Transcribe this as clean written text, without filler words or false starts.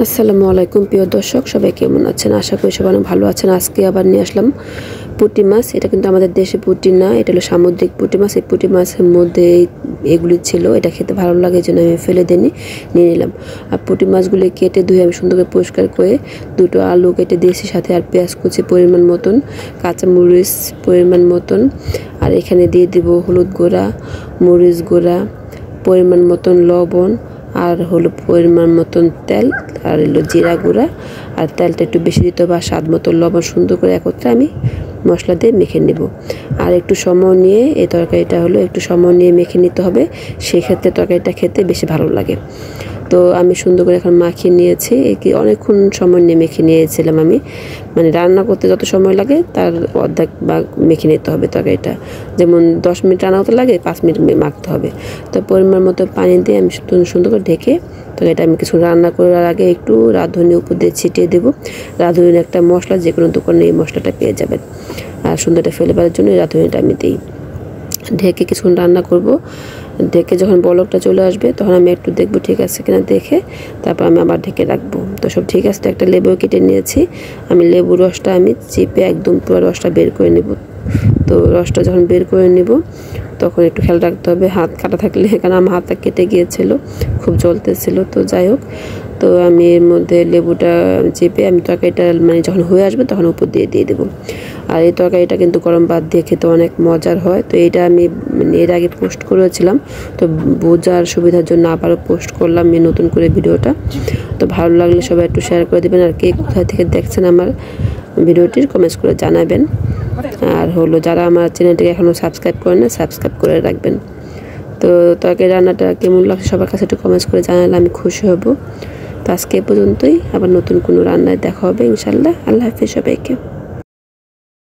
আসসালামু আলাইকুম প্রিয় দর্শক, সবাই কেমন আছেন? আশা করি সবাই ভালো আছেন। আজকে আবার নিয়ে আসলাম পুঁটি মাছ। এটা কিন্তু আমাদের দেশে পুঁটি না, এটা হলো সামুদ্রিক পুঁটি মাছ। এই পুঁটি মাছের মধ্যে এগুলি ছিল, এটা খেতে ভালো লাগে, এই জন্য আমি ফেলে দিইনি, নিয়ে নিলাম। আর পুঁটি মাছগুলি কেটে ধুয়ে আমি সুন্দর করে পরিষ্কার করে দুটো আলু কেটে দিয়েছি, সাথে আর পেঁয়াজ কুচি পরিমাণ মতন, কাঁচামরিচ পরিমাণ মতন, আর এখানে দিয়ে দিব হলুদ গুঁড়া, মরিচ গুঁড়া, পরিমাণ মতন লবণ, আর হলো পরিমাণ মতন তেল, আর হলো জিরা গুঁড়া। আর তেলটা একটু বেশি দিতে হবে, আর স্বাদ মতো লবণ। সুন্দর করে একত্রে আমি মশলা দিয়ে মেখে নেব। আর একটু সময় নিয়ে এই তরকারিটা হলো একটু সময় নিয়ে মেখে নিতে হবে, সেক্ষেত্রে তরকারিটা খেতে বেশি ভালো লাগে। তো আমি সুন্দর করে এখন মাখিয়ে নিয়েছি। কি অনেকক্ষণ সময় নিয়ে মেখে নিয়েছিলাম আমি, মানে রান্না করতে যত সময় লাগে তার অর্ধেক বা মেখে নিতে হবে তরকারিটা। যেমন 10 মিনিট রান্না করতে লাগে, 5 মিনিট মাখতে হবে। তো পরিমাণ মতো পানি দিয়ে আমি সুন্দর করে ঢেকে তরকারিটা আমি কিছু রান্না করার আগে একটু রাঁধুনি উপর দিয়ে ছিটিয়ে দেবো। রাঁধুনির একটা মশলা, যে কোনো দোকানে এই মশলাটা পেয়ে যাবেন। আর সুন্দরটা ফ্লেভারের জন্য এই রাঁধুনিটা আমি দিই। ঢেকে কিছুক্ষণ রান্না করব। ঢেকে যখন বলকটা চলে আসবে তখন আমি একটু দেখবো ঠিক আছে কিনা, দেখে তারপর আমি আবার ঢেকে রাখবো। তো সব ঠিক আছে। একটা লেবু কেটে নিয়েছি আমি, লেবুর রসটা আমি চিপে একদম পুরো রসটা বের করে নেব। তো রসটা যখন বের করে নেব তখন একটু খেয়াল রাখতে হবে হাত কাটা থাকলে, কারণ আমার হাতটা কেটে গিয়েছিল, খুব জ্বলতেছিল। তো যাই হোক, তো আমি এর মধ্যে লেবুটা চেপে আমি তরকারিটা মানে যখন হয়ে আসবে তখন উপর দিয়ে দেবো। আর এই তরকারিটা কিন্তু গরম ভাত দিয়ে খেতে অনেক মজার হয়। তো এইটা আমি এর আগে পোস্ট করেছিলাম, তো বোঝার সুবিধার জন্য আবারও পোস্ট করলাম এই নতুন করে ভিডিওটা। তো ভালো লাগলে সবাই একটু শেয়ার করে দেবেন, আর কে কোথায় থেকে দেখছেন আমার ভিডিওটির কমেন্টস করে জানাবেন। আর হলো যারা আমার চ্যানেলটিকে এখনও সাবস্ক্রাইব করেন না, সাবস্ক্রাইব করে রাখবেন। তো তরকারি রান্নাটা কেমন লাগছে সবার কাছে একটু কমেন্টস করে জানালে আমি খুশি হব। তো আজকে এ পর্যন্তই, আবার নতুন কোনো রান্নায় দেখা হবে ইনশাল্লাহ। আল্লাহ হাফেজ সবাইকে।